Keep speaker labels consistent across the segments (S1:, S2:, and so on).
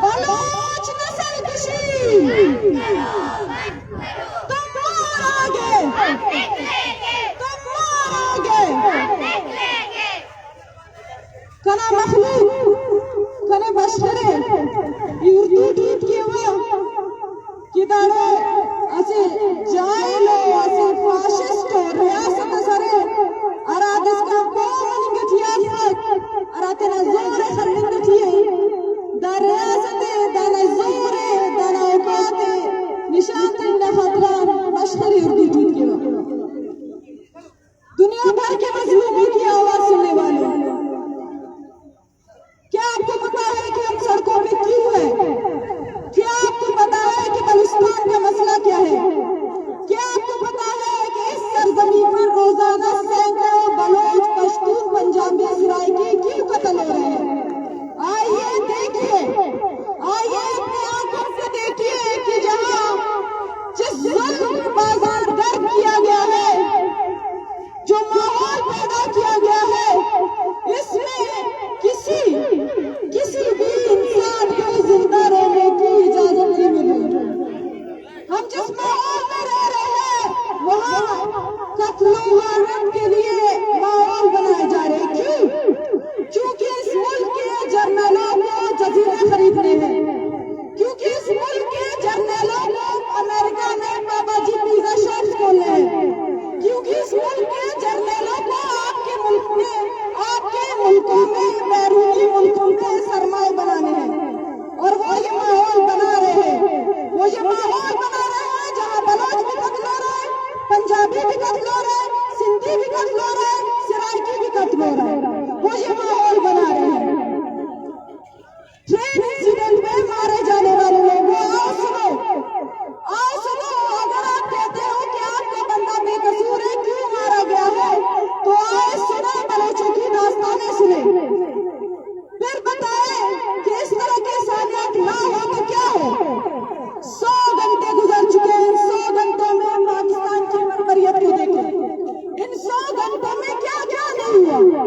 S1: بلوچ نسل کشی تم مارو گے، تم مارو گے، کنا مخلوق کنا بشره یوردو ٹوٹ کے ہوا کدارے اسے جائلو اسے فاشسٹو ریاست سرے ارادس کا قوم نگتیافت اراتنا زور خلنگتیے دا ریاست دا نزور دا نوکات نشانت نخطران بشری یوردو ٹوٹ کے ہوا دنیا بھر کے مظلوموں کی آواز سننے والے کیا آپ کو پتا ہے کہ ہم سڑکوں پہ کیوں ہیں؟ کیا آپ کو پتا ہے کہ بلوچستان کا مسئلہ کیا ہے؟ کیا آپ کو پتا ہے کہ اس سرزمین پر روزانہ سینکڑوں بلوچ، پشتون، پنجابی، سرائکی کیوں قتل ہو رہے ہیں؟ آئیے دیکھیے، آئیے اپنی آنکھوں سے دیکھیے کہ جہاں جس ظلم بازار گرد کیا گیا ہے، جو ماحول پیدا کیا گیا ہے، اس میں کسی بھی انسان کو زندہ رہنے کی اجازت نہیں ملی۔ ہم جس ماحول میں رہ رہے ہیں وہاں قتل و غارت کے لیے ماحول بنائے جا رہے ہیں۔ کیوں؟ کیونکہ اس ملک کے جرنیلوں کو جزیرے خریدنے ہیں، کیونکہ اس ملک کے جرنیلوں کو امریکہ نے بابا جی پیزا شاپس کھولے ہیں، کیونکہ اس ملک کے جرنیلوں کو آپ کے ملک میں، آپ کے ملکوں میں، بیرونی ملکوں میں سرمایہ بنانے ہیں، اور وہ یہ ماحول بنا رہے ہیں، وہ یہ ماحول بنا رہے ہیں جہاں بلوچ بھی قتل ہو رہے ہیں، پنجابی بھی قتل ہو رہے ہیں، سندھی بھی قتل ہو رہے ہیں، سرائکی بھی قتل ہو رہے ہیں، وہ یہ ماحول بنا رہے ہیں۔ ٹرین ایکسیڈنٹ میں مارے جانے والے لوگوں آؤ سنو، اگر آپ کہتے ہو کہ آپ کا بندہ بے قصور ہے، کیوں مارا گیا ہے، تو آئے سنیں بلوچوں کی داستانیں سنیں، پھر بتائیں کہ اس طرح کے سانحات نہ ہو تو کیا ہو۔ 100 گھنٹے گزر چکے ہیں، 100 گھنٹوں میں پاکستان کی بربریت کو دیکھیں، ان 100 گھنٹوں میں کیا کیا نہیں ہوا۔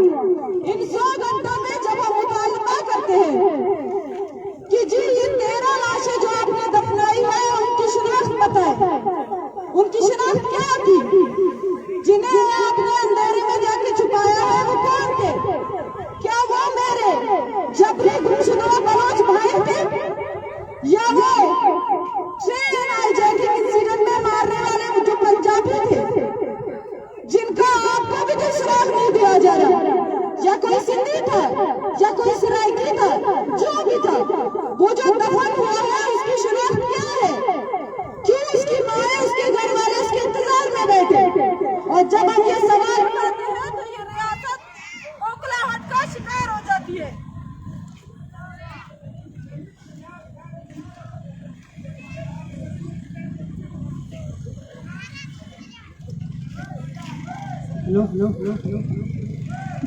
S1: ان 100 گھنٹوں میں جب ہم مطالبہ کرتے ہیں کہ جی یہ 13 لاشیں جو آپ نے دفنائی ہے ان کی شناخت بتائیں، ان کی شناخت کیا تھی، جنہیں آپ نے اندھیرے میں جا کے چھپایا ہے وہ کون تھے؟ کیا وہ میرے جبری گمشدہ بلوچ بھائی تھے، یا وہ ٹرین ہائیجیکنگ انسیڈنٹ میں مارنے والے جو پنجابی تھے جن کا آپ کو بھی کوئی سراغ نہیں دیا جا رہا، یا کوئی سندھی تھا یا کوئی سرائکی تھا، جو بھی تھا وہ جو دفن ہوا ہے اس کی شناخت کیا ہے؟ کیوں اس کی ماں اس کے گھر والے اس کے انتظار میں بیٹھے؟ اور جب ہم یہ سوال کرتے ہیں تو یہ ریاست اوکلاہٹ کا شکار ہو جاتی ہے۔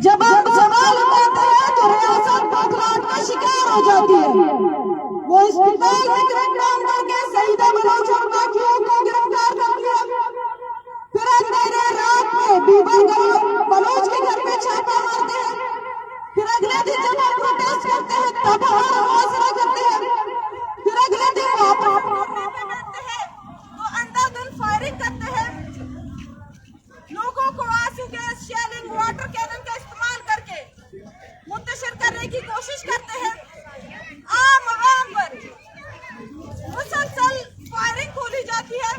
S1: جب آپ سوال اٹھاتے ہیں تو ریاست اوکلاہٹ کا شکار ہو جاتی ہے۔ وہ اسپتال میں کریک ڈاؤن کر کے شہیدہ بلوچ اور باقیوں کو گرفتار کر لیا، پھر اندھیرے رات میں بیبر بلوچ کے گھر میں چھاپا مارتے ہیں، پھر اگلے دن جب ہم پروٹیسٹ کرتے ہیں تب ہمارا محاصرہ کرتے ہیں، پھر اگلے دن واپس بیٹھتے ہیں تو اندھا دھند فائرنگ کرتے ہیں، لوگوں کو آنسو گیس، شیلنگ، واٹر کینن کا استعمال کر کے منتشر کرنے کی کوشش کرتے ہیں۔ عام عوام پر مسلسل فائرنگ کھولی جاتی ہے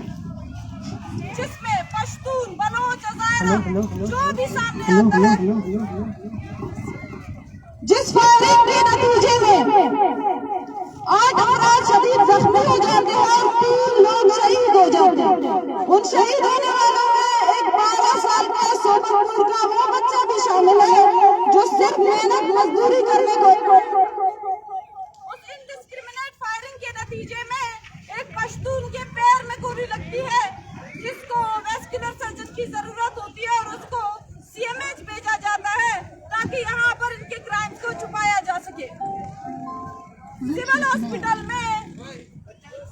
S1: جس میں پشتون، بلوچ، ہزارہ جو بھی سامنے آتا ہے، جس فائرنگ کے نتیجے میں 8 افراد شدید زخمی ہو جاتے ہیں اور 3 لوگ شہید ہو جاتے ہیں۔ ان شہید ہونے والوں میں ایک 12 سال کا سوبر کا وہ بچہ بھی شامل ہے جو صرف محنت مزدوری کرنے کو، اس انڈسکریمنیٹ فائرنگ کے نتیجے میں ایک پشتون کے پیر میں گولی لگتی ہے جس کو ویسکولر سرجن کی ضرورت ہوتی ہے اور اس کو CMH بھیجا جاتا ہے تاکہ یہاں پر ان کے کرائمز کو چھپایا جا سکے۔ سول ہاسپٹل میں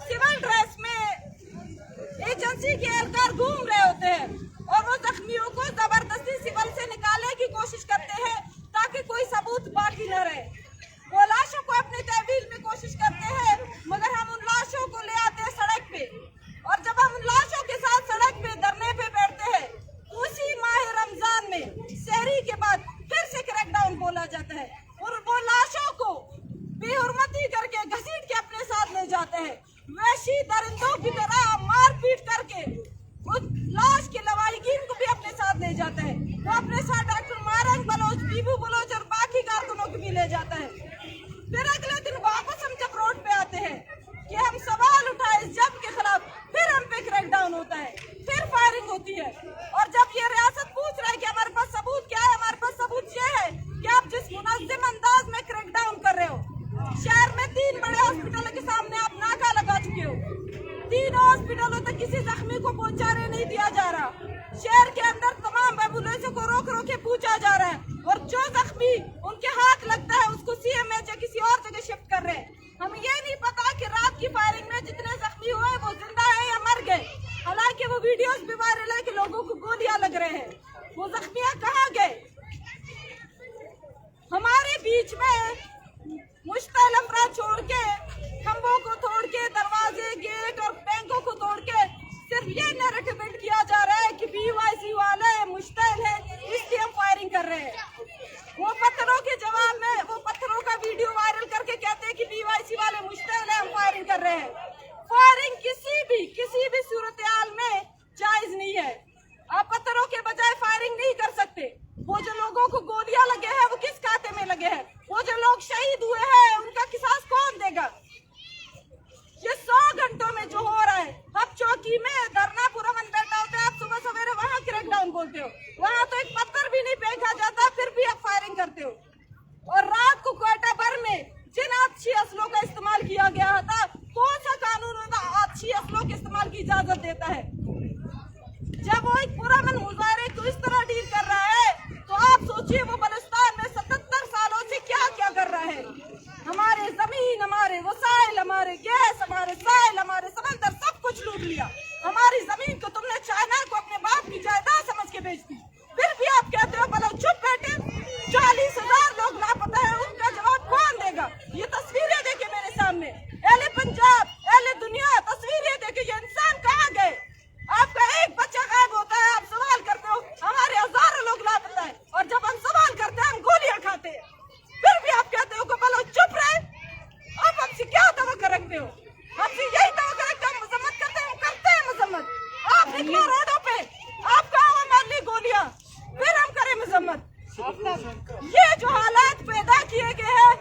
S1: سول ڈریس میں ایجنسی کے اہلکار گھوم رہے ہوتے ہیں اور وہ زخمیوں کو زبردستی سول سے نکالنے کی کوشش کرتے ہیں تاکہ کوئی ثبوت باقی نہ رہے۔ وہ डाला जाता है और वो लाशों को बेहुरमती करके घसीट के अपने साथ ले जाते हैं। वैसी दरिंदों की तरह मार पीट करके उस लाश के लवाहिकीन को भी अपने साथ ले जाता है। वो अपने साथ doctor Marang Bloch, Bibu Bloch और बाकी कारकुनों को भी ले जाता है। फिर अगले दिन वापस हम जब रोड पे आते हैं कि हम सवाल उठाए इस जब के खिलाफ, फिर हम पे क्रैकडाउन होता है, फिर फायरिंग होती है। और जब ये रियासत पूछ रहा है कि हमारे पास सबूत क्या है, हमारे पास सबूत ये है कि आप जिस मुनज़्ज़म अंदाज में क्रैकडाउन कर रहे हो, शहर में 3 बड़े हॉस्पिटलों के सामने आप नाका लगा चुके हो, 3 हॉस्पिटलों तक किसी जख्मी को पहुंचाने नहीं दिया जा रहा। शहर के अंदर तमाम एम्बुलेंसों को रोक रोक के पूछा जा रहा है और जो जख्मी उनके हाथ लगता है उसको सीएमएच या किसी और जगह शिफ्ट कर रहे हैं। हमें ये नहीं पता कि रात की फायरिंग में जितने जख्मी हुए वो जिंदा है या मर गए। हालांकि वो वीडियोस भी वायरल है कि लोगों को गोलियां लग रहे हैं। वो जख्मियां कहाँ गए? हमारे बीच में मुश्तइल अफराद छोड़ के, खंभों को तोड़ के, दरवाजे, गेट और बैंकों को तोड़ के सिर्फ ये नैरेटिव बिल्ड किया जा रहा है कि BYC वाले मुश्तइल है इसलिए हम फायरिंग कर रहे हैं। वो पत्थरों के जवाब में वो पत्थरों का वीडियो वायरल करके कहते हैं कि BYC वाले मुश्तइल है, हम फायरिंग कर रहे हैं। फायरिंग किसी भी सूरत-ए-हाल में जायज नहीं है। आप पत्थरों के बजाय फायरिंग नहीं कर सकते। वो जो लोगों को गोलियां लगे हैं वो किस खाते में लगे हैं? वो जो लोग शहीद हुए हैं उनका किसास कौन देगा? ये 100 घंटों में जो हो रहा है, अब चौकी में धरना पुरअमन बैठा होता है, आप सुबह सवेरे वहाँ क्रैकडाउन बोलते हो, वहाँ तो एक पत्थर भी नहीं फेंका जाता, फिर भी आप फायरिंग करते हो। और रात को क्वेटा भर में जिन आतिशी असलों का इस्तेमाल किया गया था, कौन सा कानून आतिशी असलों के इस्तेमाल की इजाजत देता है? जब वो एक पुरअमन मुजाहरे को इस तरह डील कर रहा है तो आप सोचिए वो बलूचिस्तान में 77 सालों से क्या क्या कर रहा है। हमारे जमीन, हमारे वसाइल, हमारे गैस, हमारे साइल, हमारे समंदर सब कुछ लूट लिया। हमारी जमीन को तुमने चाइना को अपने बाप की जायदाद समझ के बेच दी। फिर भी आप कहते हो बलो चुप बैठे। 40,000 लोग लापता है, उनका जवाब कौन देगा? ये तस्वीरें देखे मेरे सामने, अहले पंजाब, अहले दुनिया, तस्वीरें देखे, ये इंसान कहाँ गए? आपका एक बच्चा गायब होता है, आप सवाल करते हो हमारे हजारों लोग लापता है, और जब हम सवाल करते हैं हम गोलियां खाते हैं। फिर भी आप कहते हो कि बलो चुप रहे। आप हमसे क्या तवक्को रखते हो? हमसे यही तवक्को रखते हैं, मजम्मत करते हैं, करते हैं मजम्मत। आप निकलो रोडों पे, आप कहा मार ली गोलियां, फिर हम करें मजम्मत। ये जो हालात पैदा किए गए हैं,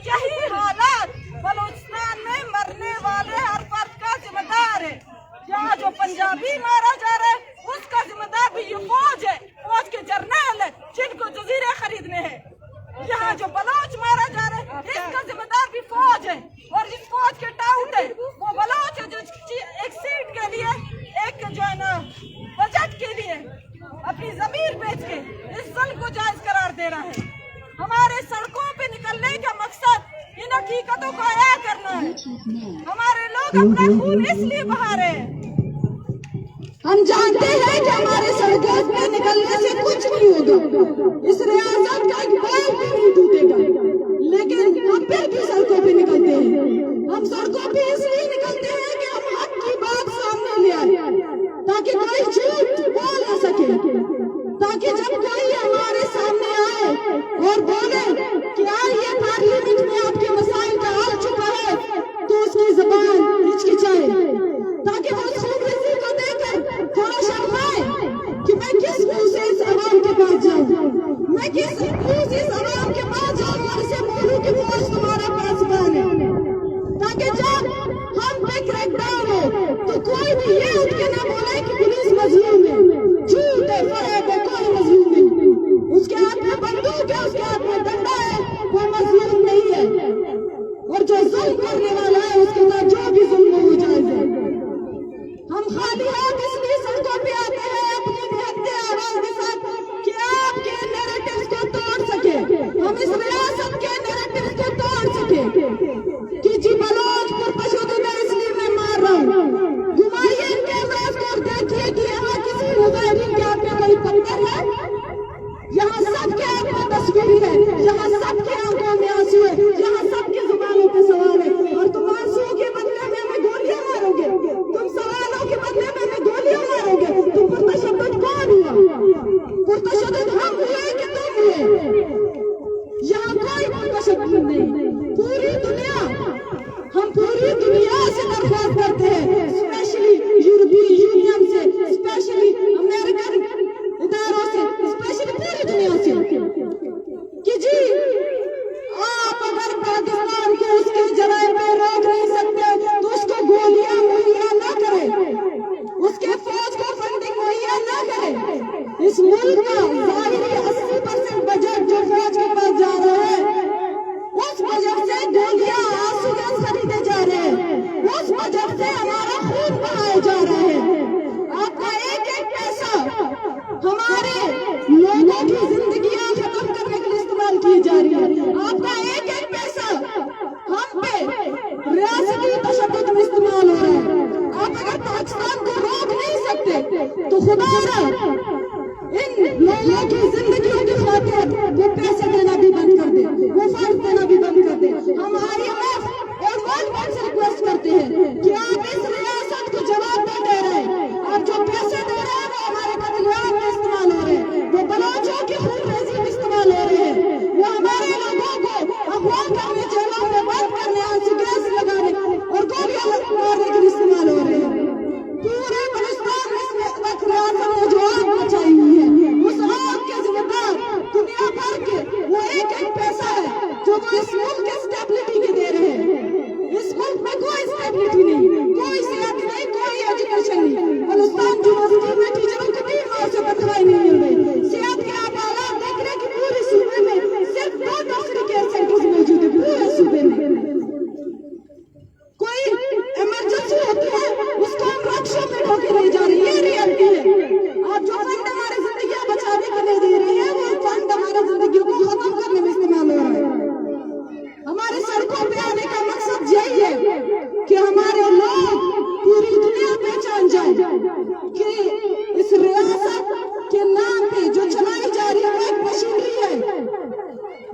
S1: यही हालात बलूचिस्तान में मरने वाले हर फर्द का जिम्मेदार है। यहाँ जो पंजाबी मारा जा रहा है उसका जिम्मेदार भी ये फौज है, फौज के जर्नल है जिनको जजीरे खरीदने हैं। यहाँ जो बलोच मारा जा रहा है इसका जिम्मेदार भी फौज है, और इस फौज के टाउट है वो बलोच है जो एक सीट के लिए, एक जो है ना बजट के लिए अपनी जमीन बेच के इस जुल्म को जायज करार दे रहा है। हमारे सड़कों पे निकलने का मकसद इन हकीकतों को आया करना है। हमारे लोग अपना खून इसलिए बहा रहे हैं। हम जानते हैं कि हमारे सड़कों पे निकलने से कुछ नहीं होगा, इस रियासत का एक बाल भी नहीं टूटेगा, लेकिन हम फिर भी सड़कों पे निकलते हैं। हम सड़कों पे इसलिए निकलते हैं कि हम हक की बात सामने ले आए, ताकि कोई झूठ बोल न सके, ताकि जब कोई हमारे सामने आए और बोले क्या ये पार्लियामेंट में आपके मसाइल का हल छुपा है, तो उसकी जुबान हिचकिचाए, ताकि वो सूरजी को देकर थोड़ा शर्माए कि मैं किस मुंह से इस आवाम के पास जाऊं, मैं किस मुंह से इस आवाम के पास जाऊं और इसे बोलूं कि फौज तुम्हारा पासबान है, ताकि जब हम पे क्रैकडाउन हो तो कोई भी ये उठ के ना बोले कि पुलिस मजलूम है। झूठ है, फरेब है, कोई मजलूम नहीं। उसके हाथ में बंदूक है, उसके हाथ में डंडा है, वो मजलूम नहीं है। और जो जुल्म करने वाला है उसके साथ जो भी जुल्म हो जाएगा। हम खाली हाथ इसलिए सड़कों पे आते हैं अपनी निहत्ते आवाज के साथ कि आपके नैरेटिव्स को तोड़ सके, हम इस रियासत के नैरेटिव्स को तोड़ सके कि जी बलोच पुरतशद्दुद है इसलिए मैं मार रहा हूँ। घुमाइए इन कैमरास को और देखिए कि यहाँ किसी मुजाहिरीन के हाथ में कोई पत्थर है? यहाँ सबके हाथ में तस्वीर है, यहाँ सबके आंखों में आंसू है, यहाँ सबके जुबानों पे सवाल है, और तुम आंसुओं के बदले में हमें गोलियां मारोगे, तुम सवालों के बदले में हमें गोलियां मारोगे। तो पुरतशद्दुद कौन हुआ? पुरतशद्दुद हम हुए कि तुम हुए? لوگوں کی زندگیوں کی خاطر وہ پیسے دینا بھی بند کر دے، وہ فنڈ دینا بھی بند کر دے۔ ہم IMF اور ورلڈ بینک سے ریکویسٹ کرتے ہیں کہ آپ اس ریاست کو جواب نہیں دے رہے، آپ جو پیسے دے رہے ہیں وہ ہمارے قتلیام میں استعمال ہو رہے ہیں، وہ بلوچوں کی خون ریزی میں استعمال ہو رہے ہیں، وہ ہمارے لوگوں کو اغوا کرنے، جیلوں میں بند کرنے، آنسو گیس لگانے اور گولیاں مارنے کے لیے استعمال ہو رہے ہیں۔ پورے بلوچستان میں اس وقت ریاست نے جو آگ مچائی ہوئی ہے، اس آگ کے ذمہ دار دنیا بھر کے وہ ایک پیسہ ہے جو وہ اس ملک کے اسٹیبلٹی کے دے رہے ہیں۔ اس ملک میں کوئی اسٹیبلٹی نہیں، کوئی صحت نہیں، کوئی ایجوکیشن نہیں۔ بلوچستان یونیورسٹی میں ٹیچروں کو 3 ماہ سے تنخواہ نہیں مل رہی۔ صحت کے آپ حالات دیکھ رہے کہ پورے صوبے میں صرف 2 ڈاکٹری کیئر سینٹرز موجود ہیں پورے صوبے میں۔ کوئی ایمرجنسی ہوتی ہے اس کو ہم رکشوں میں ڈھو کے لے جا رہے ہیں، یہ ریئلٹی ہے۔ آپ جو فنڈ ہماری زندگیاں بچانے کے لیے دے رہے ہیں وہ فنڈ ہماری زندگیوں کو ختم کرنے میں استعمال ہو رہا ہے۔ ہماری سڑکوں پہ آنے کا مقصد یہی ہے کہ ہمارے لوگ پوری دنیا پہچان جائیں کہ اس ریاست کے نام پہ جو چلائی جا رہی ہے وہ ایک مشینری ہے،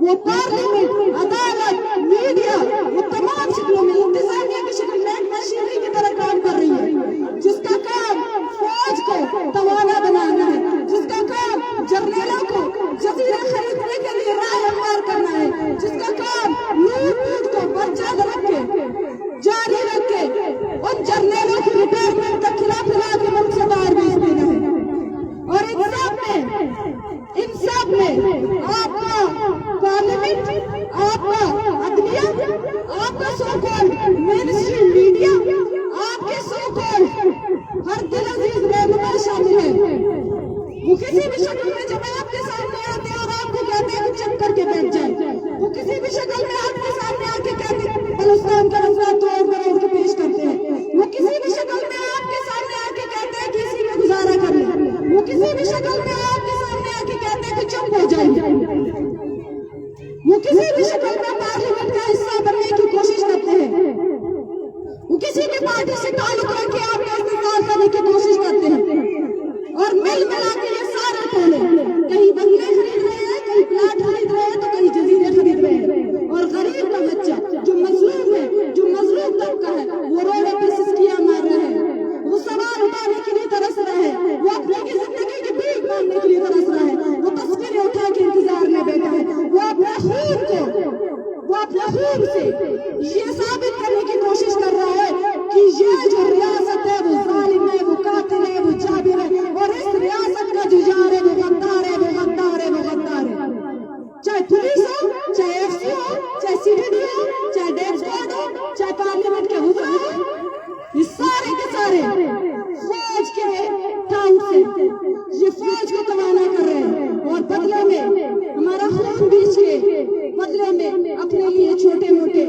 S1: وہ پارلیمنٹ، عدالت، میڈیا، وہ تمام شکلوں میں انتظامیہ کی شکل میں ایک مشینری کی طرح کام کر رہی ہے، جس کا کام فوج کو توانا بنانا ہے، جس کا کام جرنیلوں کو جزیرے خریدنے کے لیے راہ ہموار کرنا ہے، جس کا کام لوٹ پوٹ کو برجا رکھ کے جاری رکھ کے ان جرنیلوں کی ریٹائرمنٹ کا کھلا پھلا کے ملک سے باہر بھیج دینا ہے۔ اور ان سب میں آپ کا پارلیمنٹ، آپ کا عدلیہ، آپ کا سو کالڈ مین اسٹریم میڈیا، آپ کے سو کالڈ ہر دل عزیز رہنما شامل ہیں۔ وہ کسی بھی شکل میں جب آپ کے سامنے آتے ہیں اور آپ کو کہتے ہیں کہ چپ کر کے بیٹھ جائیں، وہ کسی بھی شکل میں آپ کے سامنے آ کے کہتے ہیں بلوچستان کا مسئلہ توڑ کے پیش کرتے ہیں، وہ کسی بھی شکل میں آپ کے سامنے آ کے کہتے ہیں کہ اسی میں گزارا کر لیں، وہ کسی بھی شکل میں آپ کے سامنے آ کے کہتے ہیں کہ چپ ہو جائیں، وہ کسی بھی شکل میں پارلیمنٹ کا حصہ بننے کی کوشش کرتے ہیں، وہ کسی بھی پارٹی سے تعلق رکھ کے آپ کا استعمال کرنے کی کوشش کرتے ہیں، اور مل ملا کے یہ سارے ٹولے کہیں بنگلے خرید رہے ہیں، کہیں پلاٹ خرید رہے ہیں تو کہیں جزیرے خرید رہے ہیں، اور غریب کا بچہ جو مظلوم ہے، جو مظلوم طبقہ ہے، وہ روڈ پہ سسکیاں مار رہے ہیں، وہ سوال اٹھانے کے لیے ترس رہے ہیں، وہ اپنے کی زندگی کی بھیک مانگنے کے لیے ترس رہا ہے، وہ تصویریں اٹھا کے انتظار میں بیٹھا ہے، وہ اپنے خون سے یہ ثابت کرنے کی کوشش کر رہا ہے کہ یہ جو ریاست ہے وہ ظالم ہے، وہ قاتل ہے، وہ جابر ہے، اور اس ریاست کا جو یار ہے وہ غدار ہے، وہ غدار ہے، وہ غدار ہے۔ چاہے پولیس ہو، چاہے FC ہو، چاہے CBD ہو، چاہے ڈیتھ اسکواڈ ہو، چاہے پارلیمنٹ کے وزراء ہو، یہ سارے کے سارے فوج کے ٹاؤن سے یہ فوج کو توانا کر رہے ہیں، اور بدلے میں ہمارا خون بیچ کے بدلے میں اپنے لیے چھوٹے موٹے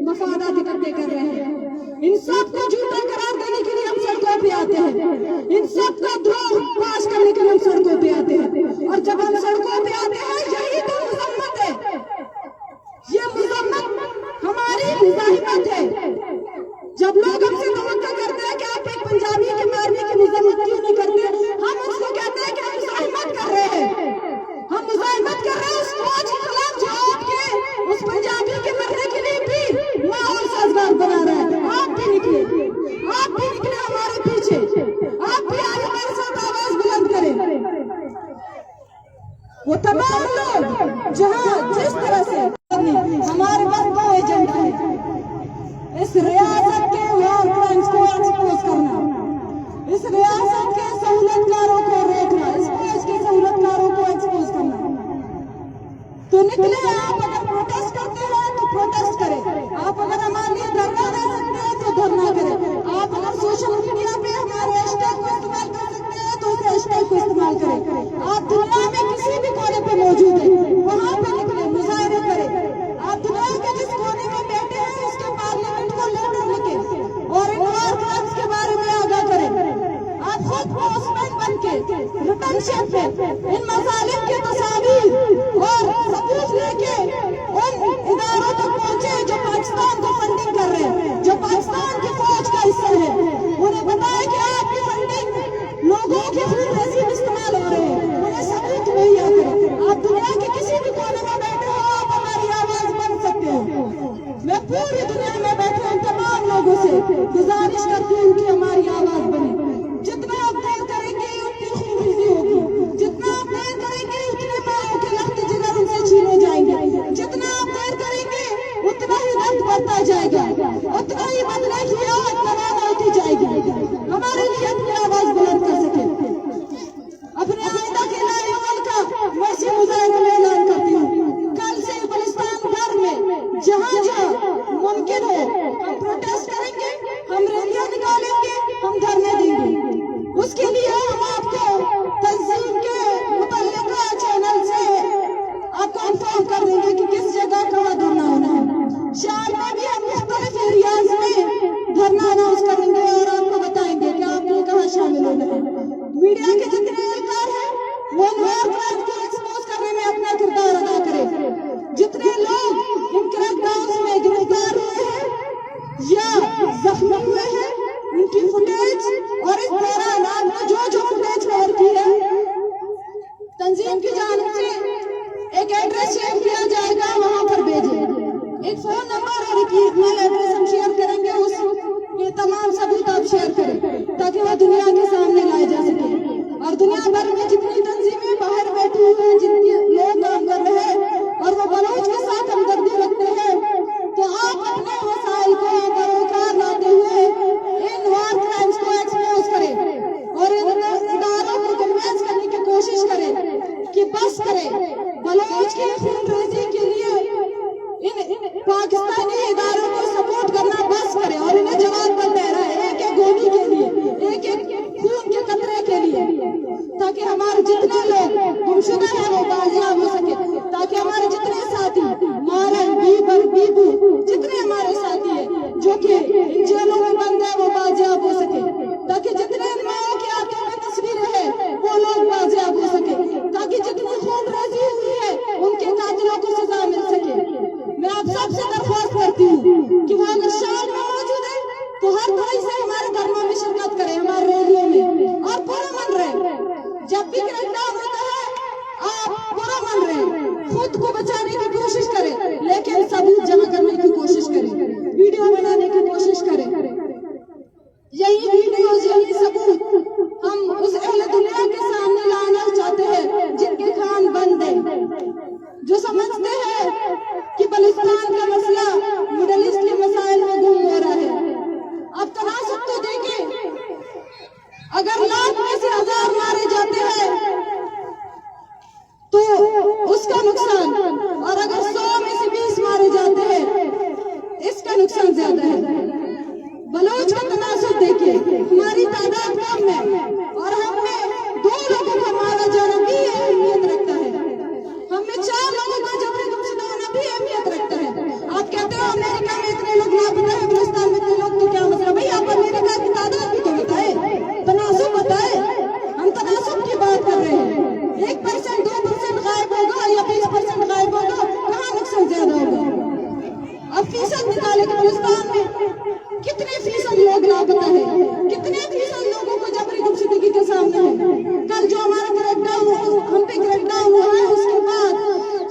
S1: مفادات اکٹھے کر رہے ہیں۔ ان سب کو جھوٹا قرار دینے کے لیے ہم سڑکوں پہ آتے ہیں، ان سب کا دروغ پاش کرنے کے لیے ہم سڑکوں پہ آتے ہیں، اور جب ہم سڑکوں پہ آتے ہیں یہی تو مذمت ہے، یہ مذمت ہماری مزاحمت ہے۔ جب لوگ ہم سے توقع کرتے ہیں کہ آپ ایک پنجابی کے مارنے کی مذمت کیوں نہیں کرتے، ہم اس کو کہتے ہیں کہ ہم مزاحمت کر رہے ہیں، ہم مزاحمت کر رہے ہیں اس فوج کے خلاف جو آپ کے اس پنجابی کے مرنے کے لیے بھی ماحول سازگار بنا رہا ہے۔ آپ بھی نکلے ہمارے پیچھے، آپ بھی آئے ہمارے ساتھ آواز بلند کریں۔ وہ تمام لوگ جہاں جس طرح سے ہمارے پاس 2 ایجنڈا ہے، اس ریاست کے وار کرائمز کو ایکسپوز کرنا، اس ریاست کے سہولت کاروں کو روکنا، اس فوج کے سہولت کاروں کو ایکسپوز کرنا۔ تو نکلے، آپ اگر پروٹیسٹ کرتے ہیں تو پروٹیسٹ کریں، آپ اگر ہمارے لیے دھرنا دے سکتے ہیں تو دھرنا کریں، آپ اگر سوشل میڈیا پہ ہمارے ہیش ٹیگ کو استعمال کر سکتے ہیں تو اس ہیش ٹیگ کو استعمال کریں، آپ دنیا میں کسی بھی کونے پہ موجود ہیں وہاں پہ نکلیں، مظاہرے کریں، آپ دنیا کے جس کونے میں بیٹھے ہیں اس کے پارلیمنٹ کو لیٹر لکھیں اور ان وار کرائمز کے بارے میں آگاہ کریں، آپ خود پوسٹ مین بن کے ریٹرن شپ پہ ان مظالم کے تصاویر اور ثبوت لے کے ان اداروں تک پہنچے جو پاکستان کو فنڈنگ کر رہے ہیں، جو پاکستان کی فوج کا حصہ ہے، انہیں بتائیں کہ آپ کی فنڈنگ لوگوں کی خون ریزی میں استعمال ہو رہے ہیں، انہیں ثبوت वायलेंस को एक्सपोज करने में अपना किरदार अदा करे। जितने लोग इन क्रैकडाउन्स में गिरफ्तार हुए हैं या जख्मी हुए हैं, उनकी फुटेज और इस दौरान आपने जो फुटेज कवर की है, तंजीम की जानिब से एक एड्रेस शेयर किया जाएगा, वहां पर भेजें। एक फोन नंबर और एक ईमेल एड्रेस हम शेयर करेंगे, उस ये तमाम सबूत आप शेयर करें ताकि वो दुनिया के सामने लाए जा सके। और दुनिया भर में जितनी तंजीमें बाहर बैठी हुई हैं, जितने लोग काम कर रहे हैं और वो बलूच के साथ हमदर्दी रखते हैं, तो आप अपने वसाइल को बरोकार लाते हुए इन वॉर क्राइम्स को एक्सपोज करें और इन इदारों को कन्विंस करने की कोशिश करें कि बस करें। बलूच की खूनरेजी के लिए इन पाकिस्तानी इदारों को सपोर्ट करना बस करें और इन्हें जवाब पर दे रहा है, एक एक गोली के लिए, एक एक खून के कतरे के लिए, ताकि हमारे जितने लोग गुमशुदा हैं वो बाजियाब हो सके, ताकि हमारे जितने साथी मारन बीबर बीबू जितने हमारे साथी हैं जो कि इन जेलों में बंद है वो बाजियाब हो सके, ताकि जितने माओ की आंखों में तस्वीरें हैं वो लोग बाजियाब हो सके, ताकि जितनी खूनरेजी हुई है उनके कातिलों को सजा मिल सके। मैं आप सबसे दरख्वास्त करती हूँ कि वो अगर शाम में मौजूद है तो हर कोई से हमारे धर्मों में शिरकत करे, हमारे रैलियों में, और पूरा मन रहे। जब भी क्रैकडाउन होता है आप पूरा मन रहे, खुद को बचाने की कोशिश करें, लेकिन सबूत जमा करने की कोशिश करें, वीडियो बनाने की कोशिश करें। यही वीडियोज, यही सबूत हम उस अहले दुनिया के सामने लाना चाहते हैं जिनके कान बंद हैं, जो समझते हैं कि बलूचिस्तान का मसला मिडल ईस्ट के मसाइल में गुम हो रहा है। अब तनासुब तो देखें, अगर लाख में से 1000 मारे जाते हैं तो उसका नुकसान, और अगर 100 में से 20 मारे जाते हैं इसका नुकसान ज्यादा है। बलूच का तनासुब देखिए, हमारी तादाद कम है और हमें 2 लोगों का मारा जाना भी अहमियत रखता है, हमें 4 लोगों का जबरी गुमशुदा होना भी अहमियत रखता है। आप कहते हो अमेरिका में इतने लोग लापता है, बलूचिस्तान में इतने लोग, तो क्या मसला? भाई आप अमेरिका की तादाद भी तो बताए, तनासुब बताए। हम तनासुब की बात कर रहे हैं, 1% 2% गायब होगा या 20% गायब होगा, कहाँ नुकसान ज्यादा होगा? अब फीसद निकाले कि बलूचिस्तान में कितने फीसद लोग लापता है, कितने फीसद लोगों को जबरी गुमशुदगी के सामने है। कल जो हमारा क्रैकडाउन, हम पे क्रैकडाउन हुआ है, उसके बाद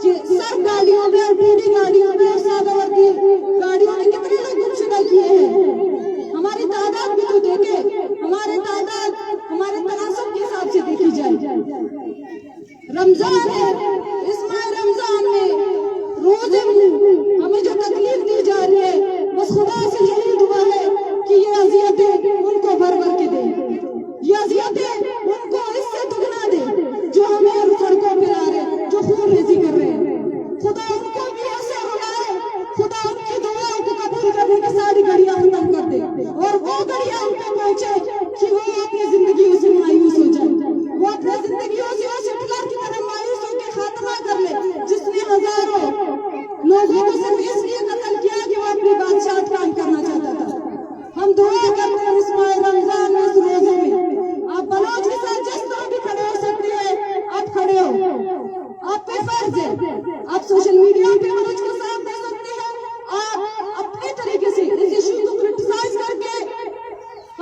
S1: सर्फ गाड़ियों में और बीडी गाड़ियों में और सादावर्दी गाड़ियों में कितने लोग गुमशुदा किए हैं। हमारी तादाद भी तो देखे, हमारे तादाद हमारे तनासब के हिसाब से देखी जाए। रमजान है, इस माह रमजान में रोजे हमें जो तकलीफ दी जा रही है, बस खुदा से यही दुआ है कि ये अजियतें उनको भर भर के दे, ये अजियतें उनको इससे दुगना दे जो हमें सड़कों पे ला रहे, जो खूनरेजी कर रहे हैं। खुदा उनको भी ऐसे रुलाए, खुदा उनकी दुआओं को कबूल करने की सारी घड़ियां खत्म कर दे और वो घड़ियां उन पे पहुंचे कि वो अपनी जिंदगियों से मायूस हो जाए, वो अपनी जिंदगियों से उस हिटलर की तरह मायूस होकर खात्मा कर ले जिसने हजारों लोगों को सिर्फ इसलिए कत्ल किया कि वो अपनी बादशाहत काम करना चाहता था। हम दुआ करते हैं इस माह रमजान में, इस रोजे में आप बलूच के साथ जिस तरह भी खड़े हो सकते हैं आप खड़े हो, आप पे फर्ज है, आप सोशल मीडिया पे बलूच को साथ दे सकते हैं, आप अपने तरीके से इस इशू को क्रिटिसाइज करके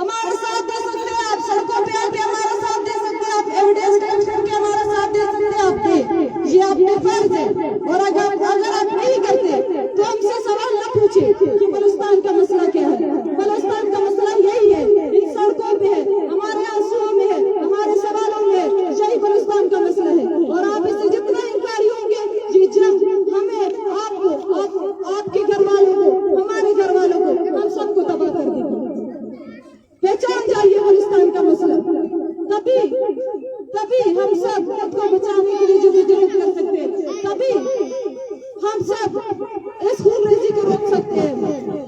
S1: हमारे साथ दे सकते हैं, आप सड़कों पे आके हमारा साथ दे सकते हैं, आप एविडेंस कलेक्ट करके हमारा साथ दे सकते हैं, आप दे, ये आपके फर्ज है। और अगर आप नहीं करते तो हमसे सवाल न पूछे कि बलूचिस्तान का मसला क्या है। बलूचिस्तान का मसला यही है, इन सड़कों पे है, हमारे आंसुओं में है, हमारे सवालों में है, यही बलूचिस्तान का मसला है। और आप इससे जितना इंकारी होंगे, ये जंग हमें, आपको, आपके घर वालों को, हमारे घर वालों को, हम सबको तबाह कर देंगे। पहचान जाइए बलूचिस्तान का मसला, तभी हम सब खुद को बचाने के लिए जो जरूरत कर सकते हैं, तभी हम सब इस खूनरेजी को रोक सकते हैं।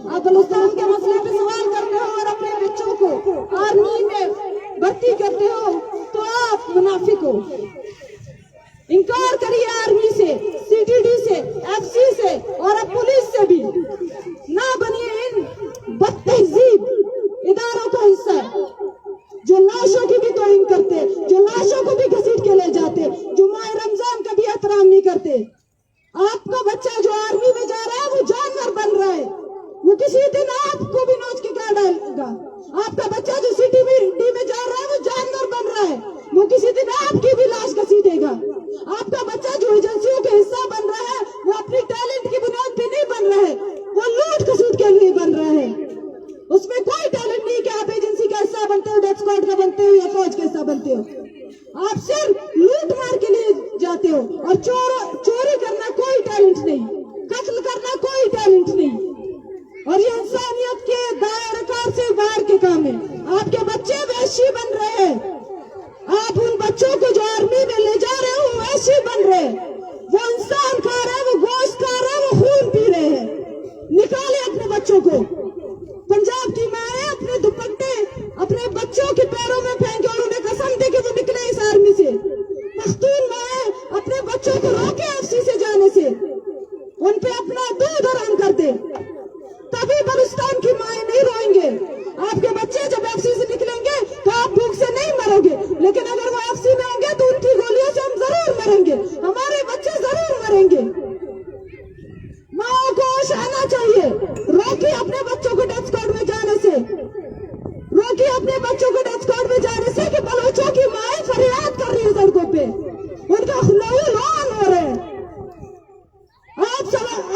S1: आप बलूचिस्तान के मसले पे सवाल करते हो और अपने बच्चों को आर्मी में भर्ती करते हो तो आप मुनाफिक हो। इनकार करिए आर्मी से, सीटीडी से, एफसी से और अब पुलिस से भी, ना बनिए इन बदतहजीब इदारों का हिस्सा जो लाशों की भी तोड़ीन करते, जो लाशों को भी घसीट के ले जाते, जो मायरा करते। आपका बच्चा जो आर्मी में जा रहा है वो जानवर बन रहा है, वो किसी दिन आपको भी नोच के क्या डालेगा। आपका बच्चा जो CTD में जा रहा है वो जानवर बन रहा है, वो किसी दिन आपकी भी लाश घसीटेगा। आपका बच्चा जो एजेंसियों का हिस्सा बन रहा है वो अपनी टैलेंट की बुनियाद पे नहीं बन रहा है, वो लूट खसूट के लिए बन रहा है। उसमें कोई टैलेंट नहीं कि आप एजेंसी का हिस्सा बनते हो, डेथ स्क्वाड का बनते हो या फौज का हिस्सा बनते हो। आप सिर्फ लूट मार के लिए जाते हो, और चोरी करना कोई टैलेंट नहीं, कत्ल करना कोई टैलेंट नहीं, और ये इंसानियत के दायरे से बाहर के काम है। आपके बच्चे वैश्य बन रहे हैं, आप उन बच्चों को जो आर्मी में ले जा रहे हो वैश्य बन रहे हैं। वो इंसान खा रहे हैं, वो गोश्त खा रहे हैं, वो खून पी रहे हैं। निकाले अपने बच्चों को। पंजाब की माएं अपने दुपट्टे अपने बच्चों के पैरों में फेंके और उन्हें कसम दे कि वो निकले इस आर्मी से। पख्तून माएं अपने बच्चों को रोके FC से जाने से, उन पे अपना दूध हराम कर दे, तभी बलूचिस्तान की माएं नहीं रोएंगे। आपके बच्चे जब FC से निकलेंगे तो आप भूख से नहीं मरोगे, लेकिन अगर वो FC में होंगे तो उनकी गोलियों से हम जरूर मरेंगे, हमारे बच्चे जरूर मरेंगे। माओ को होश आना चाहिए। रोकिए अपने बच्चों को डेथ स्क्वाड में जाने से, रोकिए अपने बच्चों को डेथ स्क्वाड में जाने से कि बलोचों की माएं फरियाद कर रही है सड़कों पे, उनका लहू लौन हो रहे हैं।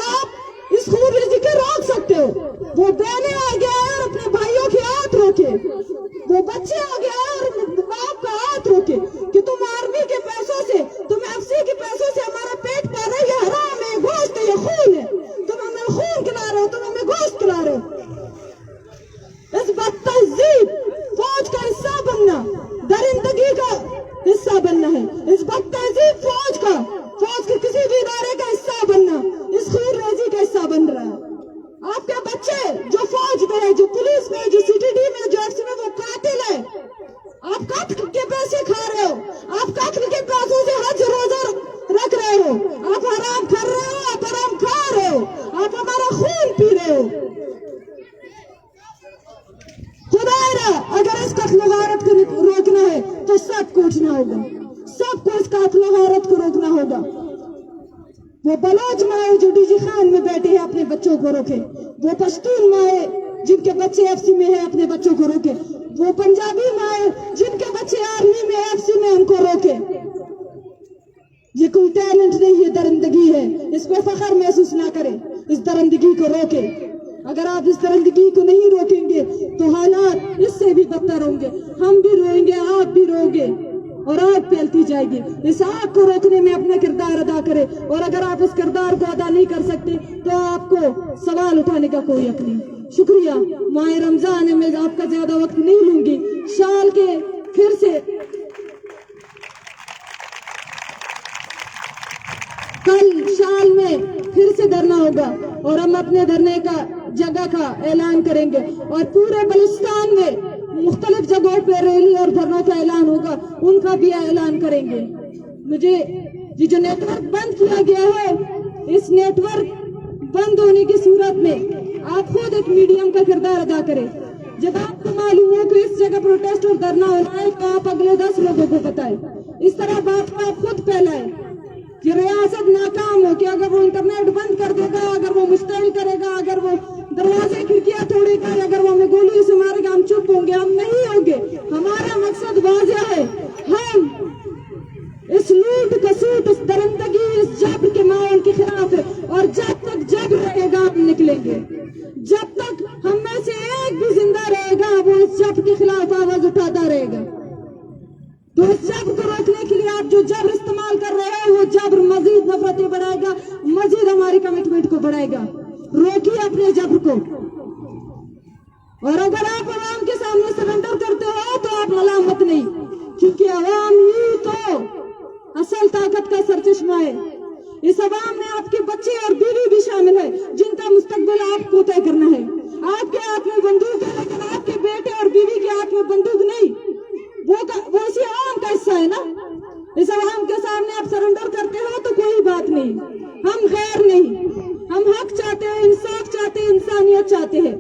S1: आप इस खून रेजी के रोक सकते हो। वो बहने आ गया है और अपने भाइयों के हाथ रोके, वो बच्चे आ गया है और बाप का हाथ रोके कि तुम आर्मी के पैसों से, तुम FC के पैसों से हमारा पेट पाल रहे हो, ये हराम है, गोश्त है, ये खून है, तुम हमें खून खिला रहे हो, तुम हमें गोश्त खिला रहे हो। इस बदतहजीब फौज का हिस्सा बनना दरिंदगी का हिस्सा बनना है। इस बदतहजीब फौज के किसी भी इदारे का हिस्सा बनना इस खून रेजी का हिस्सा बन रहा है। आपके बच्चे जो फौज में है, जो पुलिस में है, जो CTD में, जो FC में, वो कातिल है। आप कत्ल के पैसे खा रहे हो, आप कत्ल के पैसों से हज रोजा रख रहे हो, आप हराम कर रहे हो, आप हराम खा रहे हो, आप हमारा खून पी रहे हो। खुदारा अगर इस कत्ल गारत को रोकना है तो सबको उठना होगा, सबको इस कत्ल गारत को रोकना होगा। वो बलोच माए जो DG खान में बैठे हैं अपने बच्चों को रोके, वो पश्तून माए जिनके बच्चे FC में हैं अपने बच्चों को रोके, वो पंजाबी माए जिनके बच्चे आर्मी में FC में उनको रोके। ये कोई टैलेंट नहीं, ये दरिंदगी है, इस पे फख्र महसूस ना करें, इस दरिंदगी को रोके। अगर आप इस दरिंदगी को नहीं रोकेंगे तो हालात इससे भी बदतर होंगे, हम भी रोएंगे, आप भी रोगे और आग फैलती जाएगी। इस आग को रोकने में अपना किरदार अदा करें, और अगर आप इस किरदार को अदा नहीं कर सकते तो आपको सवाल उठाने का कोई हक नहीं। शुक्रिया। माह रमजान में आपका ज्यादा वक्त नहीं लूंगी। शाल के फिर से कल शाल में फिर से धरना होगा और हम अपने धरने का जगह का ऐलान करेंगे, और पूरे बलूचिस्तान में मुख्तलिफ जगहों पे रैली और धरनों का ऐलान होगा, उनका भी ऐलान करेंगे। मुझे ये जो नेटवर्क बंद किया गया है, इस नेटवर्क बंद होने की सूरत में आप खुद एक मीडियम का किरदार अदा करें। जब आपको मालूम हो कि इस जगह प्रोटेस्ट और धरना होना है तो आप अगले 10 लोगों को बताएं। इस तरह बात को आप खुद फैलाएं कि रियासत नाकाम हो, कि अगर वो इंटरनेट बंद कर देगा, अगर वो मुश्तइल करेगा, अगर वो दरवाजे खिड़कियां तोड़ेगा, अगर वो हमें गोली से मारेगा, हम चुप होंगे? हम नहीं होंगे। हमारा मकसद वाज़ेह है, हम इस लूट कसूट, इस दरिंदगी, इस जबर के माहौल के खिलाफ है, और जब तक जबर रहेगा हम निकलेंगे। जब तक हम में से एक भी जिंदा रहेगा वो इस जबर के खिलाफ आवाज उठाता रहेगा। तो इस जबर को रोकने के लिए आप जो जबर इस्तेमाल कर रहे हो वो जबर मजीद नफरतें बढ़ाएगा, मजीद हमारी कमिटमेंट को बढ़ाएगा। रोकिए अपने जबर को, और अगर आप आवाम के सामने सरेंडर करते हो तो आप मलामत नहीं, क्योंकि आवाम ही तो असल ताकत का सरचश्मा है। इस आवाम में आपके बच्चे और बीवी भी शामिल है, जिनका मुस्तकबिल आपको तय करना है। आपके हाथ में बंदूक है, लेकिन आपके बेटे और बीवी के हाथ में बंदूक नहीं, वो इसी आवाम का हिस्सा है ना। इस आवाम के सामने आप सरेंडर करते हो तो कोई बात नहीं, हम गैर नहीं, हम हक चाहते हैं, इंसाफ चाहते हैं, इंसानियत चाहते हैं।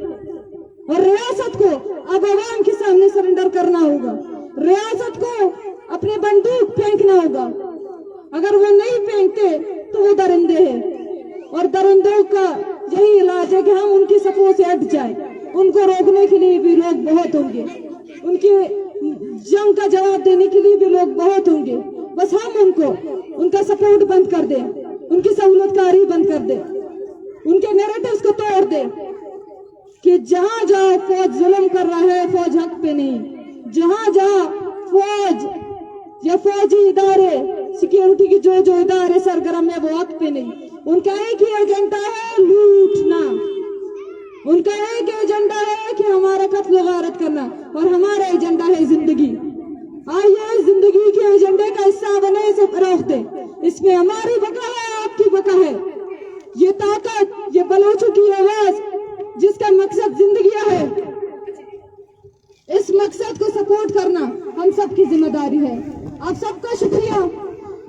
S1: और रियासत को अब आवाम के सामने सरेंडर करना होगा, रियासत को अपने बंदूक फेंकना होगा। अगर वो नहीं फेंकते तो वो दरिंदे हैं, और दरिंदों का यही इलाज है कि हम उनकी सफों से हट जाए। उनको रोकने के लिए भी लोग बहुत होंगे, उनकी जंग का जवाब देने के लिए भी लोग बहुत होंगे। बस हम उनका सपोर्ट बंद कर दें, उनकी सहूलतकारी बंद कर दें, उनके नैरेटिव्स को तोड़ दें कि जहां जाओ फौज जुल्म कर रहा है, फौज हक पे नहीं। जहां जाओ फौज या फौजी इदारे, सिक्योरिटी की जो इदारे सरगर्म है, वो हक पे नहीं। उनका एक ही एजेंडा है लूटना, उनका एक एजेंडा है कि हमारा कत्ल गारत करना, और हमारा एजेंडा है जिंदगी। आइए जिंदगी के एजेंडे का हिस्सा बने, इसे फरोख्त दें। इसमें हमारी बका है, आपकी बका है। ये ताकत, ये बलोचों की आवाज जिसका मकसद जिंदगी है, इस मकसद को सपोर्ट करना हम सबकी जिम्मेदारी है। आप सबका शुक्रिया।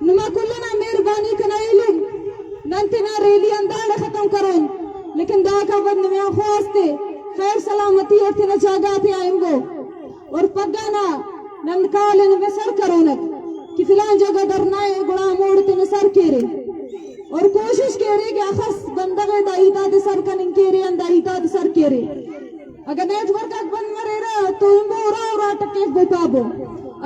S1: नमा कुल्लना मेहरबानी कनाइलुम नंतना रैली अंदाड़ खत्म करोन, लेकिन दाका बंद में खोस्ते खैर सलामती और तिना जागाते आएंगो और पगाना नंदकालन में सर करोनक कि फिलहाल जगह डरना है गुड़ा मोड़ तिना सर केरे और कोशिश केरे कि अखस बंदगे दाईता दे सर का निंकेरे अंदाईता दे सर केरे। अगर नेटवर्क अक बंद मरेरा तो इंबो उरा टके बुपाबो।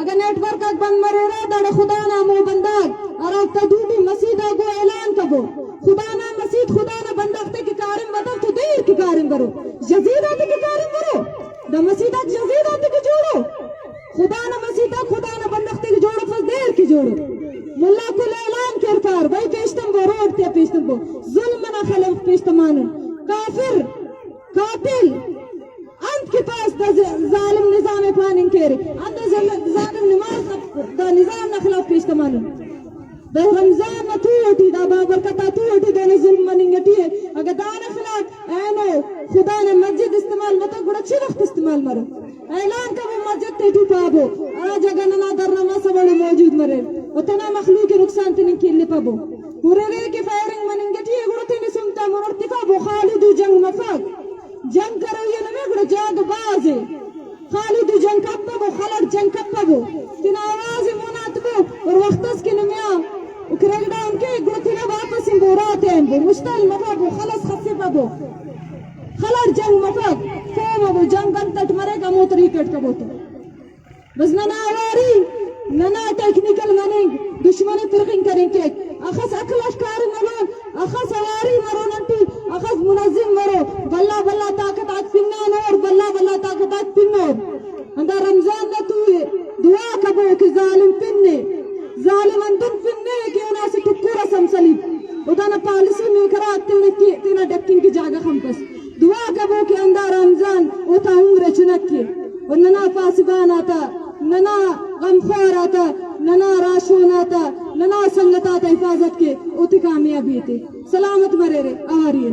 S1: अगर नेटवर्क अक बंद मरेरा दड़ खुदा ना मो बंदाग और अब तदूबी मसीदा को ऐलान कबो खुदा ना मसीद खुदा ना बंदगते के कारिम बदल तो देर के कारिम करो, जजीद आते के कारिम करो, द मसीदा जजीद आते के जोड़ो, खुदा ना मसीदा खुदा ना बंदगते के जोड़ो, फस देर के जोड़ो। मुल्ला को ऐलान कर पार भाई पेशतम बो रोडते पेशतम बो जुल्म ना खलफ पेशतमान काफिर कातिल अंत के पास जालिम निजाम पानी केरे अंत जालिम निजाम न खिलाफ पेश तमानु द रमजान न तू उठी दा बाबरकता तू उठी देने जुल्म मनिंगटी है। अगर दाना खिलाफ ऐनो खुदा ने मस्जिद इस्तेमाल मत गुड़ा अच्छे वक्त इस्तेमाल मरो ऐलान का वो मस्जिद तेटी पाबो आ जगह ना दरना सबड़े मौजूद मरे उतना मखलूक के नुकसान तिन खेलने पाबो पूरे रे के फायरिंग मनिंगटी है गुड़ा तिन सुनता मुरतिका बो खालिद जंग मफाक जंग करो ये नमे गुड़ा जाग बाज है खालिद जंग कप्पबो खलड जंग कप्पबो तिन आवाज मुनातबो और वक्तस के नमिया उकरेग डाउन के गुड़ा तिन वापस इंबोराते हैं मुश्तल मफाबो खलस खसे पाबो खलड जंग मफाक फोमबो जंग अंतट मरेगा मोतरी कट कबो तो बस नना आवारी नना टेक्निकल मनिंग दुश्मनी फिरकिंग करेंगे अखस अखलश कार मरो अखस आवारी मरो नंटी अखस मुनज़्ज़िम मरो बल्ला बल्ला ताकत आज पिन्ना नोर बल्ला बल्ला ताकत आज पिन्नो अंदा रमजान न तू दुआ कबो कि जालिम पिन्ने जालिम अंदुन पिन्ने के ना से टुकुरा समसली उदाना पॉलिसी में करा तेना डक्किन की जगह हम बस दुआ कबो कि अंदा रमजान उता उम्र चनक के और नना पासिबान आता नना गमखोर आता नना राशोन आता नना संगत आता हिफाजत के उती कामयाबी थे सलामत मरे रे आवारी है।